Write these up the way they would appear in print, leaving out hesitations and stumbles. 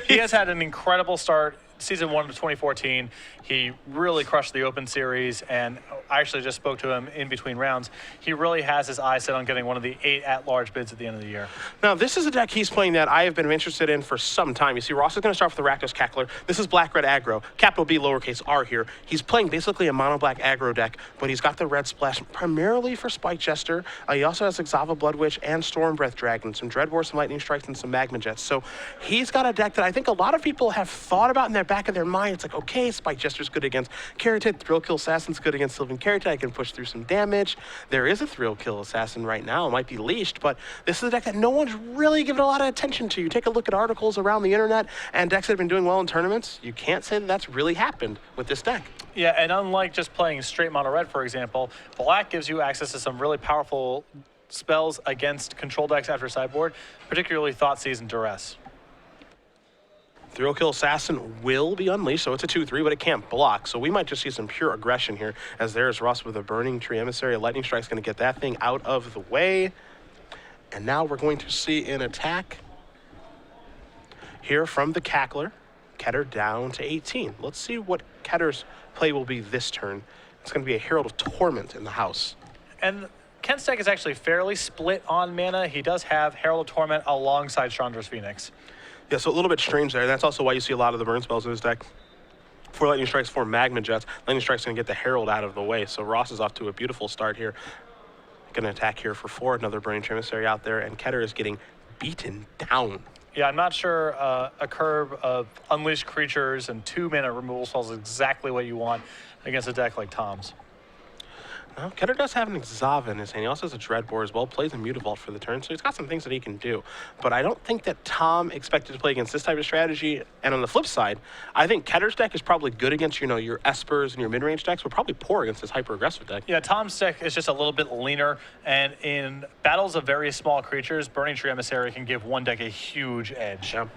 He has had an incredible start. Season 1 of 2014, he really crushed the Open Series, and I actually just spoke to him in between rounds. He really has his eyes set on getting one of the 8 at-large bids at the end of the year. Now, this is a deck he's playing that I have been interested in for some time. You see, Ross is going to start with the Rakdos Cackler. This is black-red aggro, capital B, lowercase r here. He's playing basically a mono-black aggro deck, but he's got the red splash primarily for Spike Jester. He also has Exava Blood Witch and Storm Breath Dragon, some Dreadbore, some Lightning Strikes, and some Magma Jets. So he's got a deck that I think a lot of people have thought about in their back of their mind. It's like, okay, Spike Jester's good against Keratin, Thrill Kill Assassin's good against Sylvan Keratin. I can push through some damage. There is a Thrill Kill Assassin right now. It might be leashed, but this is a deck that no one's really given a lot of attention to. You take a look at articles around the internet and decks that have been doing well in tournaments, you can't say that that's really happened with this deck. Yeah, and unlike just playing straight mono red, for example, black gives you access to some really powerful spells against control decks after sideboard, particularly Thoughtseize and Duress. Thrill Kill Assassin will be unleashed, so it's a 2-3, but it can't block. So we might just see some pure aggression here, as there's Ross with a Burning Tree Emissary. A Lightning Strike's going to get that thing out of the way. And now we're going to see an attack here from the Cackler. Ketter down to 18. Let's see what Ketter's play will be this turn. It's going to be a Herald of Torment in the house. And Kent's deck is actually fairly split on mana. He does have Herald of Torment alongside Chandra's Phoenix. Yeah, so a little bit strange there. That's also why you see a lot of the burn spells in his deck. 4 Lightning Strikes, 4 Magma Jets. Lightning Strike's going to get the Herald out of the way. So Ross is off to a beautiful start here. Going to attack here for 4. Another Burning Tree Emissary out there. And Ketter is getting beaten down. Yeah, I'm not sure a curve of unleashed creatures and 2 mana removal spells is exactly what you want against a deck like Tom's. Well, Ketter does have an Exava in his hand. He also has a Dreadbore as well, plays a Mutavault for the turn, so he's got some things that he can do. But I don't think that Tom expected to play against this type of strategy. And on the flip side, I think Ketter's deck is probably good against, you know, your Espers and your mid-range decks, but probably poor against this hyper-aggressive deck. Yeah, Tom's deck is just a little bit leaner, and in battles of very small creatures, Burning Tree Emissary can give one deck a huge edge. Yeah.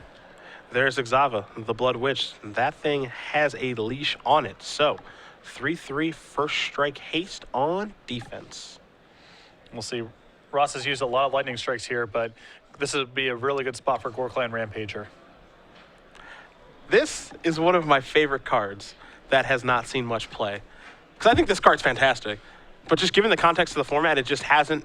There's Exava, the Blood Witch. That thing has a leash on it, so 3-3 first strike haste on defense. We'll see. Ross has used a lot of lightning strikes here, but this would be a really good spot for Gorklan Rampager. This is one of my favorite cards that has not seen much play. Because I think this card's fantastic. But just given the context of the format, it just hasn't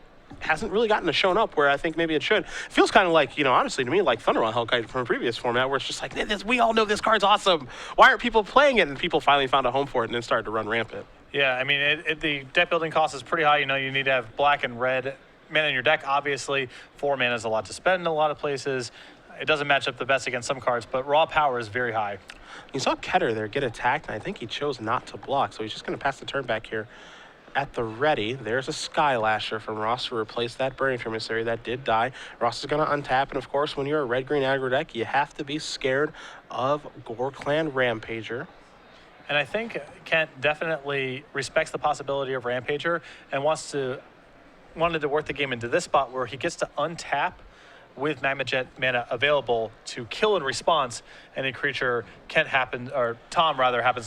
really gotten to shown up where I think maybe it should. It feels kind of like, you know, honestly to me, like Thunderwall Hellkite from a previous format where it's just like, we all know this card's awesome. Why aren't people playing it? And people finally found a home for it and then started to run rampant. Yeah, I mean, the deck building cost is pretty high. You know, you need to have black and red mana in your deck, obviously. 4 mana is a lot to spend in a lot of places. It doesn't match up the best against some cards, but raw power is very high. You saw Ketter there get attacked, and I think he chose not to block, so he's just going to pass the turn back here. At the ready, there's a Skylasher from Ross to replace that Burning Tree Emissary that did die. Ross is going to untap, and of course, when you're a red-green aggro deck, you have to be scared of Gorklan Rampager. And I think Kent definitely respects the possibility of Rampager and wanted to work the game into this spot where he gets to untap with Magma Jet mana available to kill in response any creature Tom happens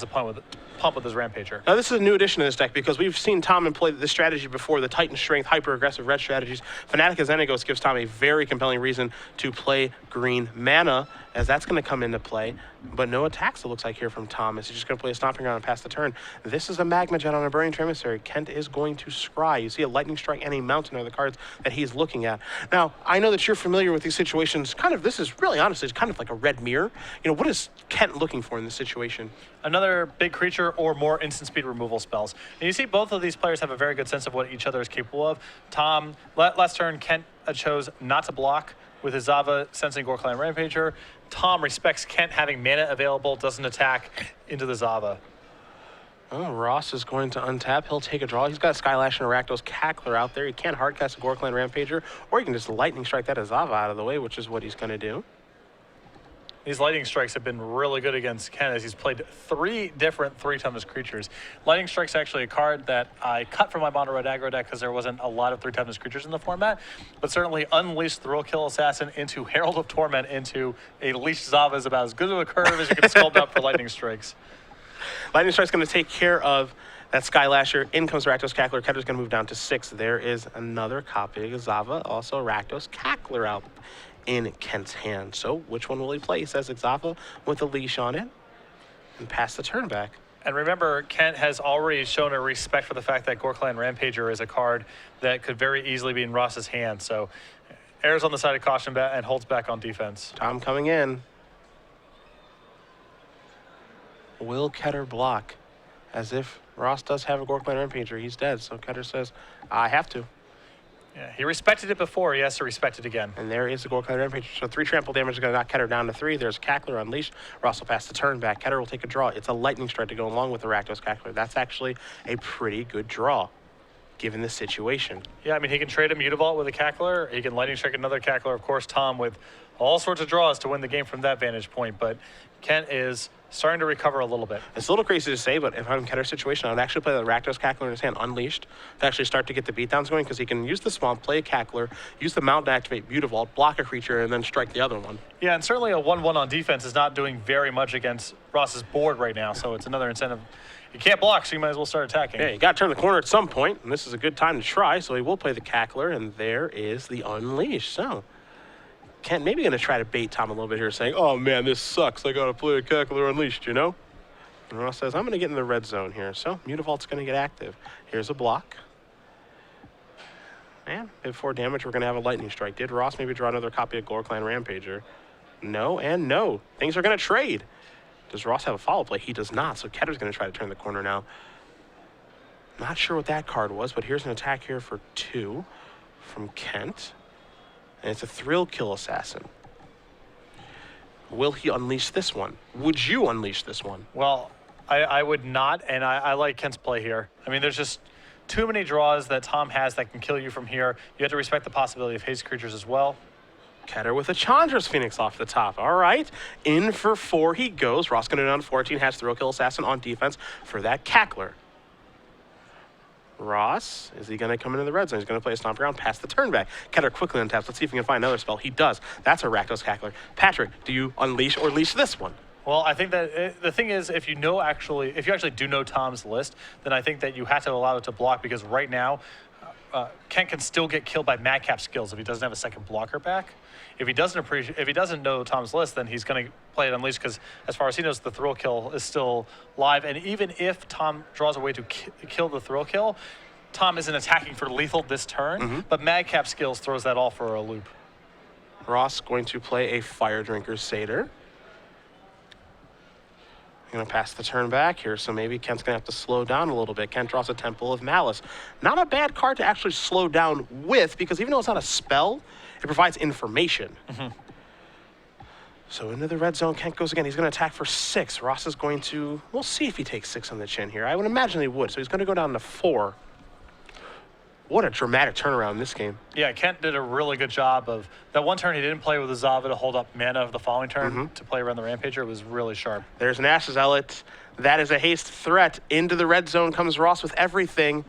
to pump with his Rampager. Now this is a new addition to this deck because we've seen Tom employ this strategy before, the Titan Strength, hyper-aggressive red strategies. Fanatic of Xenagos gives Tom a very compelling reason to play green mana, as that's going to come into play. But no attacks, it looks like, here from Tom. He's just going to play a Stomping Ground and pass the turn. This is a Magma Jet on a Burning Tree Emissary. Kent is going to scry. You see a Lightning Strike and a Mountain are the cards that he's looking at. Now, I know that you're familiar with these situations. This is really, honestly, it's kind of like a red mirror. You know, what is Kent looking for in this situation? Another big creature or more instant speed removal spells. And you see both of these players have a very good sense of what each other is capable of. Tom, last turn, Kent chose not to block with his Zava sensing Gorklan Rampager. Tom respects Kent having mana available, doesn't attack into the Zava. Oh, Ross is going to untap. He'll take a draw. He's got a Skylash and a Rakdos Cackler out there. He can't hardcast a Gorklan Rampager, or he can just Lightning Strike that Zava out of the way, which is what he's going to do. These Lightning Strikes have been really good against Ken as he's played 3 different 3-toughness creatures. Lightning Strike's actually a card that I cut from my mono red aggro deck because there wasn't a lot of 3-toughness creatures in the format, but certainly Unleashed Thrill Kill Assassin into Herald of Torment into a Leashed Zava is about as good of a curve as you can sculpt up for Lightning Strikes. Lightning Strike's going to take care of that Skylasher. In comes Rakdos Cackler. Ketter's going to move down to 6. There is another copy of Zava, also Rakdos Cackler out in Kent's hand. So which one will he play? He says Exava with a leash on it and pass the turn back. And remember, Kent has already shown a respect for the fact that Gorkland Rampager is a card that could very easily be in Ross's hand. So errs on the side of caution and holds back on defense. Tom coming in. Will Ketter block? As if Ross does have a Gorkland Rampager. He's dead. So Ketter says, I have to. Yeah, he respected it before. He has to respect it again. And there is the Gorkland Rampager. So 3 trample damage is going to knock Ketter down to 3. There's Cackler Unleashed. Ross will pass the turn back. Ketter will take a draw. It's a lightning strike to go along with the Rakdos Cackler. That's actually a pretty good draw, given the situation. Yeah, I mean, he can trade a Mutavault with a Cackler. He can lightning strike another Cackler. Of course, Tom with all sorts of draws to win the game from that vantage point. But Kent is starting to recover a little bit. It's a little crazy to say, but if I'm in Ketter's situation, I would actually play the Rakdos Cackler in his hand Unleashed to actually start to get the beatdowns going, because he can use the Swamp, play a Cackler, use the Mount to activate Mutavault, block a creature, and then strike the other one. Yeah, and certainly a 1-1 on defense is not doing very much against Ross's board right now, so it's another incentive. You can't block, so you might as well start attacking. Yeah, you got to turn the corner at some point, and this is a good time to try, so he will play the Cackler, and there is the Unleash. So Kent maybe going to try to bait Tom a little bit here, saying, oh man, this sucks. I got to play a Cackler Unleashed, you know? And Ross says, I'm going to get in the red zone here. So Mutavault's going to get active. Here's a block. And before damage, we're going to have a lightning strike. Did Ross maybe draw another copy of Gorkland Rampager? No and no. Things are going to trade. Does Ross have a follow play? He does not. So Ketter's going to try to turn the corner now. Not sure what that card was, but here's an attack here for 2 from Kent. And it's a Thrill Kill Assassin. Will he unleash this one? Would you unleash this one? Well, I would not, and I like Kent's play here. I mean, there's just too many draws that Tom has that can kill you from here. You have to respect the possibility of haste creatures as well. Ketter with a Chandra's Phoenix off the top. All right, in for 4 he goes. Ross going to down to 14, has Thrill Kill Assassin on defense for that Cackler. Ross, is he going to come into the red zone? He's going to play a Stomp Ground, pass the turn back. Ketter quickly untaps. Let's see if he can find another spell. He does. That's a Rakdos Cackler. Patrick, do you unleash or leash this one? Well, I think that the thing is, if you actually do know Tom's list, then I think that you have to allow it to block, because right now, Kent can still get killed by Madcap skills if he doesn't have a second blocker back. If he doesn't know Tom's list, then he's going to play it Unleashed, because as far as he knows, the Thrill Kill is still live. And even if Tom draws a way to kill the Thrill Kill, Tom isn't attacking for lethal this turn, but Madcap skills throws that all for a loop. Ross going to play a Fire Drinker Satyr. Going to pass the turn back here, so maybe Kent's going to have to slow down a little bit. Kent draws a Temple of Malice. Not a bad card to actually slow down with, because even though it's not a spell, it provides information. So into the red zone, Kent goes again. He's going to attack for 6. Ross is going to, we'll see if he takes 6 on the chin here. I would imagine he would, so he's going to go down to 4. What a dramatic turnaround in this game. Yeah, Kent did a really good job of that one turn. He didn't play with the Zava to hold up mana of the following turn to play around the Rampager. It was really sharp. There's an Ash Zealot. That is a haste threat. Into the red zone comes Ross with everything.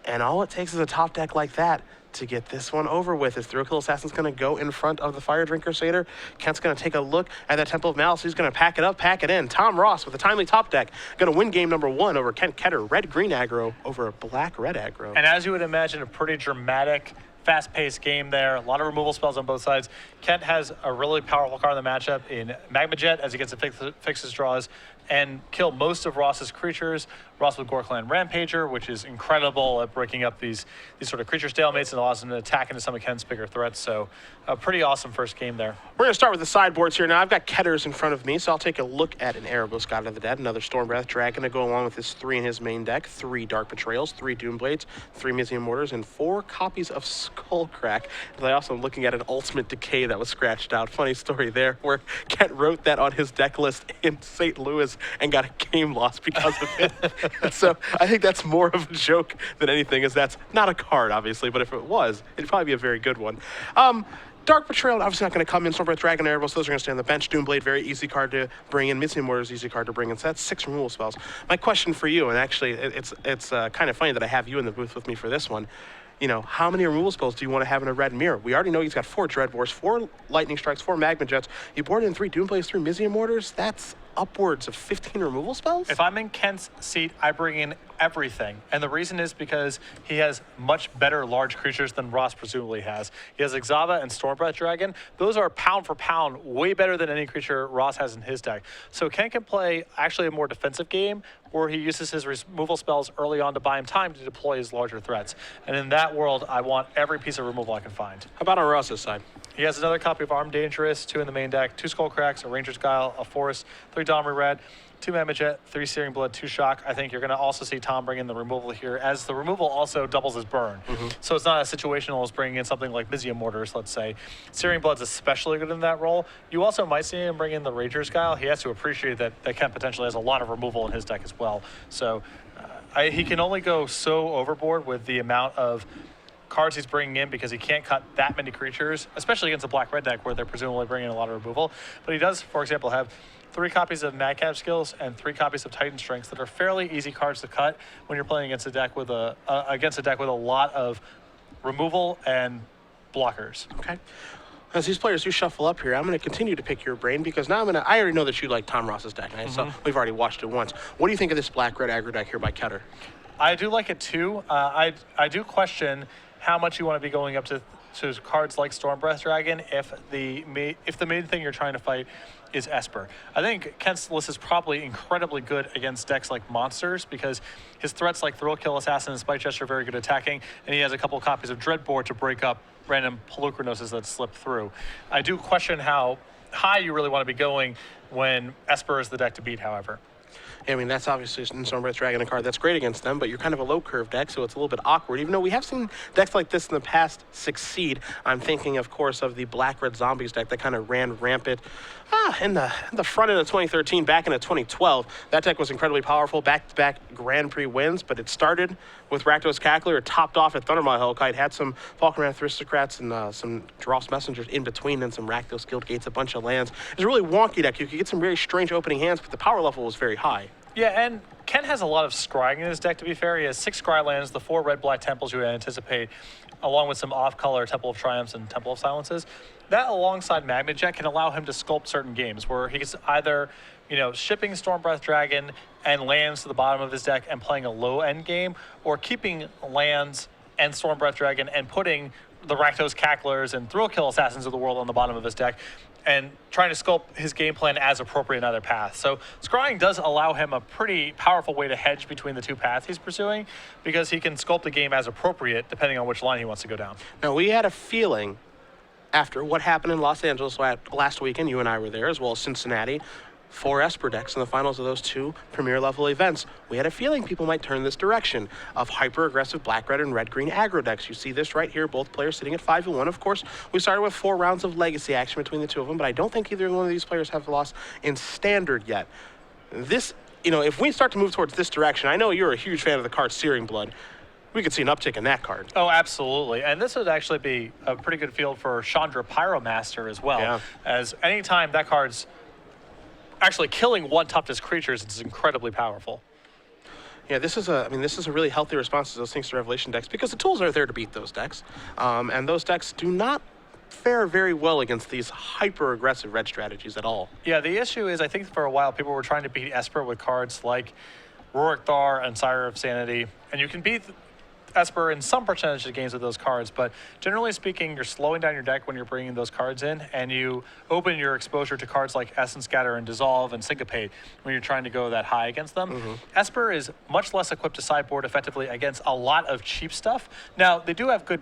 And all it takes is a top deck like that to get this one over with. His Thrill Kill Assassin's going to go in front of the Fire Drinker Satyr. Kent's going to take a look at that Temple of Malice. He's going to pack it up, pack it in. Tom Ross with a timely top deck. Going to win game number 1 over Kent Ketter. Red-green aggro over black-red aggro. And as you would imagine, a pretty dramatic, fast-paced game there. A lot of removal spells on both sides. Kent has a really powerful card in the matchup in Magma Jet, as he gets to fix his draws and kill most of Ross's creatures. Ross with Gorkland Rampager, which is incredible at breaking up these sort of creature stalemates and allows him to attack into some of Kent's bigger threats. So a pretty awesome first game there. We're going to start with the sideboards here. Now, I've got Ketters in front of me, so I'll take a look at an Erebos God of the Dead, another Stormbreath Dragon to go along with his 3 in his main deck, 3 Dark Betrayals, 3 Doomblades, 3 Mizium Mortars, and 4 copies of Skullcrack. And I also am looking at an Ultimate Decay that was scratched out. Funny story there, where Kent wrote that on his deck list in St. Louis and got a game loss because of it. So I think that's more of a joke than anything, as that's not a card, obviously, but if it was, it'd probably be a very good one. Dark Betrayal, obviously not going to come in. Stormbreath Dragon, Erebos, those are going to stay on the bench. Doomblade, very easy card to bring in. Mizium Mortars, easy card to bring in. So that's 6 removal spells. My question for you, and actually it's kind of funny that I have you in the booth with me for this one. You know, how many removal spells do you want to have in a red mirror? We already know he's got 4 Dreadbores, 4 Lightning Strikes, 4 Magma Jets. You board in 3 Doomblades, 3 Mizium Mortars. That's upwards of 15 removal spells? If I'm in Kent's seat, I bring in everything. And the reason is because he has much better large creatures than Ross presumably has. He has Exava and Stormbreath Dragon. Those are pound for pound way better than any creature Ross has in his deck. So Ken can play actually a more defensive game where he uses his removal spells early on to buy him time to deploy his larger threats. And in that world, I want every piece of removal I can find. How about on Ross's side? He has another copy of Armed Dangerous, 2 in the main deck, 2 Skullcracks, a Ranger's Guile, a Forest, 3 Domri Red, 2 Mammoth Jet, 3 Searing Blood, 2 Shock. I think you're going to also see Tom bring in the removal here, as the removal also doubles his burn. So it's not as situational as bringing in something like Mizzium Mortars, let's say. Searing Blood's especially good in that role. You also might see him bring in the Ranger's Guile. He has to appreciate that Ken potentially has a lot of removal in his deck as well. So he can only go so overboard with the amount of cards he's bringing in because he can't cut that many creatures, especially against a black-red deck where they're presumably bringing in a lot of removal. But he does, for example, have 3 copies of Madcap Skills and 3 copies of Titan Strengths that are fairly easy cards to cut when you're playing against a deck with a lot of removal and blockers. Okay. As these players do shuffle up here, I'm going to continue to pick your brain because now I already know that you like Tom Ross's deck. So we've already watched it once. What do you think of this black-red aggro deck here by Ketter? I do like it too. I do question how much you want to be going up to cards like Stormbreath Dragon if the main thing you're trying to fight is Esper. I think Kent's list is probably incredibly good against decks like Monsters because his threats like Thrill Kill Assassin and Spite Chest are very good attacking, and he has a couple copies of Dreadboard to break up random Pelucrinoses that slip through. I do question how high you really want to be going when Esper is the deck to beat, however. I mean, that's obviously Stormbreath Dragon, a card that's great against them, but you're kind of a low-curve deck, so it's a little bit awkward. Even though we have seen decks like this in the past succeed, I'm thinking, of course, of the Black-Red Zombies deck that kind of ran rampant in the front end of 2013, back into 2012. That deck was incredibly powerful, back-to-back Grand Prix wins, but it started with Rakdos Cackler, topped off at Thundermaw Hellkite, had some Falkenrath Aristocrats and some Dross Messengers in between, and some Rakdos Guild Gates, a bunch of lands. It's a really wonky deck. You could get some very strange opening hands, but the power level was very high. Yeah, and Ken has a lot of scrying in his deck, to be fair. He has 6 scry lands, the 4 red-black temples you would anticipate, along with some off-color Temple of Triumphs and Temple of Silences. That, alongside Magnet Jet, can allow him to sculpt certain games where he's either, shipping Stormbreath Dragon and lands to the bottom of his deck and playing a low-end game, or keeping lands and Stormbreath Dragon and putting the Rakdos Cacklers and Thrill Kill Assassins of the world on the bottom of his deck, and trying to sculpt his game plan as appropriate in either path. So scrying does allow him a pretty powerful way to hedge between the 2 paths he's pursuing because he can sculpt the game as appropriate depending on which line he wants to go down. Now, we had a feeling after what happened in Los Angeles last weekend, you and I were there, as well as Cincinnati, 4 Esper decks in the finals of those 2 premier level events. We had a feeling people might turn this direction of hyper-aggressive black-red and red-green aggro decks. You see this right here, both players sitting at 5-1. Of course, we started with 4 rounds of legacy action between the 2 of them, but I don't think either one of these players have lost in standard yet. This, if we start to move towards this direction, I know you're a huge fan of the card Searing Blood. We could see an uptick in that card. Oh, absolutely. And this would actually be a pretty good field for Chandra Pyromaster as well, as anytime that card's actually killing one toughness creatures, it's incredibly powerful. Yeah, this is a really healthy response to those Things to Revelation decks because the tools are there to beat those decks. And those decks do not fare very well against these hyper-aggressive red strategies at all. Yeah, the issue is I think for a while people were trying to beat Esper with cards like Rurik Thar and Sire of Sanity, and you can beat Esper in some percentage of games with those cards, but generally speaking, you're slowing down your deck when you're bringing those cards in, and you open your exposure to cards like Essence Scatter and Dissolve and Syncopate when you're trying to go that high against them. Esper is much less equipped to sideboard effectively against a lot of cheap stuff. Now, they do have good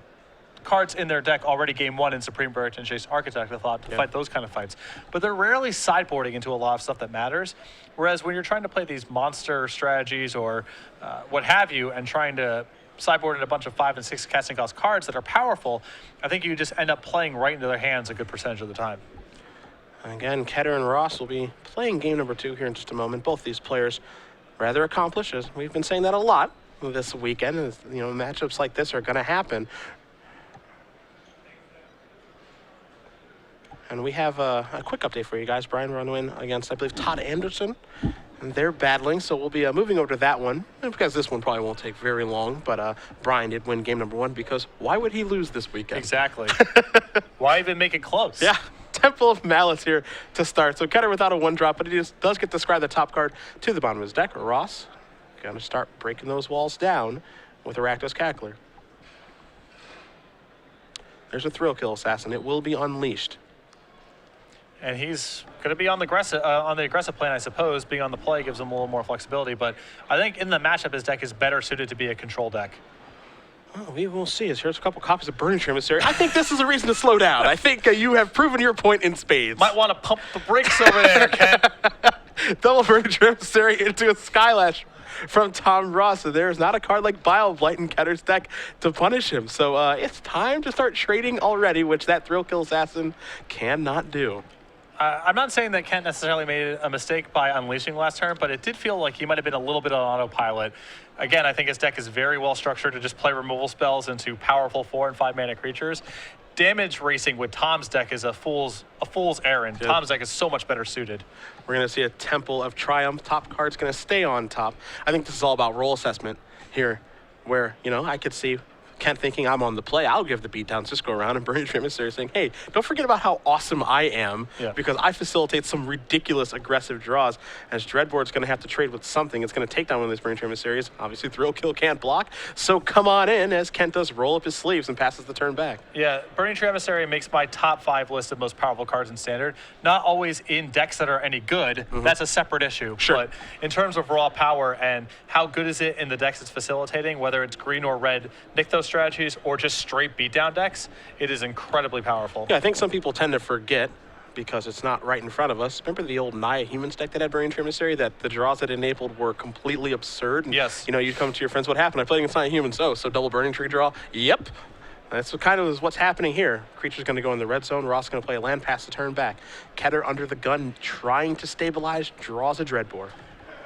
cards in their deck already game 1 in Supreme Birth and Chase Architect, I thought, to fight those kind of fights. But they're rarely sideboarding into a lot of stuff that matters. Whereas when you're trying to play these monster strategies or what have you, and trying to sideboard in a bunch of 5 and 6 casting cost cards that are powerful, I think you just end up playing right into their hands a good percentage of the time. Again, Ketter and Ross will be playing game number 2 here in just a moment. Both these players rather accomplished, as we've been saying that a lot this weekend. Matchups like this are going to happen. And we have a quick update for you guys. Brian Runwin against, I believe, Todd Anderson. And they're battling, so we'll be moving over to that one. And because this one probably won't take very long, but Brian did win game number 1 because why would he lose this weekend? Exactly. Why even make it close? Yeah. Temple of Malice here to start. So Ketter without a 1-drop, but he does get to scry the top card to the bottom of his deck. Ross? Gonna start breaking those walls down with a Rakdos Cackler. There's a Thrill Kill Assassin. It will be unleashed. And he's going to be on the aggressive plan, I suppose. Being on the play gives him a little more flexibility. But I think in the matchup, his deck is better suited to be a control deck. Well, we will see. Here's a couple copies of Burning Emissary. I think this is a reason to slow down. I think you have proven your point in spades. Might want to pump the brakes over there, Ken. Double Burning Emissary into a Skylash from Tom Ross. So there's not a card like Bile Blight in Ketter's deck to punish him. So it's time to start trading already, which that Thrill Kill Assassin cannot do. I'm not saying that Kent necessarily made a mistake by unleashing last turn, but it did feel like he might have been a little bit on autopilot. Again, I think his deck is very well structured to just play removal spells into powerful 4 and 5 mana creatures. Damage racing with Tom's deck is a fool's errand. Good. Tom's deck is so much better suited. We're going to see a Temple of Triumph. Top card's going to stay on top. I think this is all about role assessment here, where, you know, I could see Kent thinking I'm on the play. I'll give the beatdowns. Just go around and Burning Emissary saying, hey, don't forget about how awesome I am because I facilitate some ridiculous aggressive draws. As Dreadboard's going to have to trade with something. It's going to take down one of these Burning Emissaries. Obviously, Thrill Kill can't block. So come on in as Kent does roll up his sleeves and passes the turn back. Yeah, Burning Emissary makes my top 5 list of most powerful cards in Standard. Not always in decks that are any good. That's a separate issue. Sure. But in terms of raw power and how good is it in the decks it's facilitating, whether it's green or red Nykthos strategies or just straight beatdown decks, it is incredibly powerful. Yeah, I think some people tend to forget because it's not right in front of us. Remember the old Naya Humans deck that had Burning Emissary, that the draws it enabled were completely absurd? And, yes. You know, you'd come to your friends, what happened? I played against Naya Humans. Oh, so double Burning Tree draw? Yep. That's kind of what's happening here. Creature's going to go in the red zone. Ross going to play a land, pass the turn back. Ketter under the gun, trying to stabilize, draws a Dreadbore.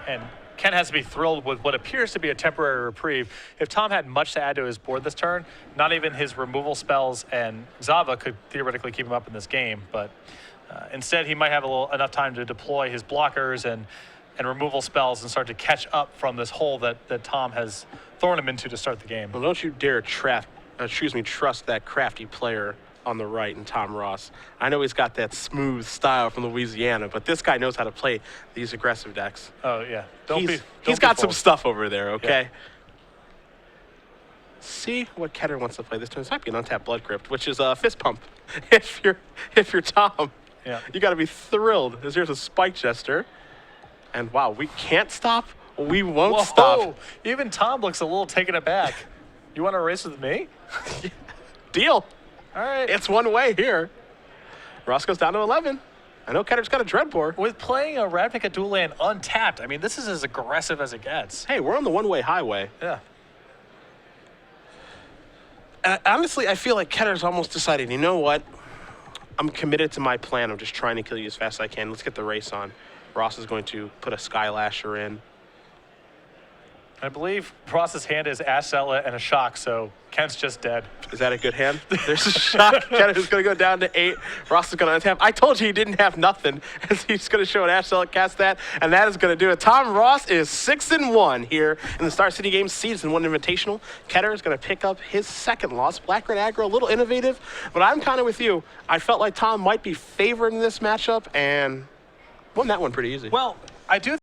And Ken has to be thrilled with what appears to be a temporary reprieve. If Tom had much to add to his board this turn, not even his removal spells and Zava could theoretically keep him up in this game. But instead, he might have enough time to deploy his blockers and removal spells and start to catch up from this hole that Tom has thrown him into to start the game. Well, don't you dare trust that crafty player on the right in Tom Ross. I know he's got that smooth style from Louisiana, but this guy knows how to play these aggressive decks. Oh, yeah. He's got some stuff over there, okay? Yeah. See what Ketter wants to play this turn. This might be an untapped Blood Crypt, which is a Fist Pump. If you're Tom, you got to be thrilled. Here's a Spike Jester. And wow, we can't stop. We won't stop. Even Tom looks a little taken aback. You want to race with me? Deal. All right. It's one way here. Ross goes down to 11. I know Ketter's got a Dreadbore. With playing a Ravnica dual land untapped, I mean, this is as aggressive as it gets. Hey, we're on the one-way highway. Yeah. Honestly, I feel like Ketter's almost decided, you know what? I'm committed to my plan of just trying to kill you as fast as I can. Let's get the race on. Ross is going to put a Skylasher in. I believe Ross's hand is Ash Zealot and a Shock, so Kent's just dead. Is that a good hand? There's a Shock. Ketter's going to go down to 8. Ross is going to untap. I told you he didn't have nothing. He's going to show an Ash Zealot, cast that, and that is going to do it. Tom Ross is 6-1 here in the Star City Games Season 1 Invitational. Ketter is going to pick up his second loss. Black-Red Aggro, a little innovative, but I'm kind of with you. I felt like Tom might be favored in this matchup, and won that one pretty easy. Well, I do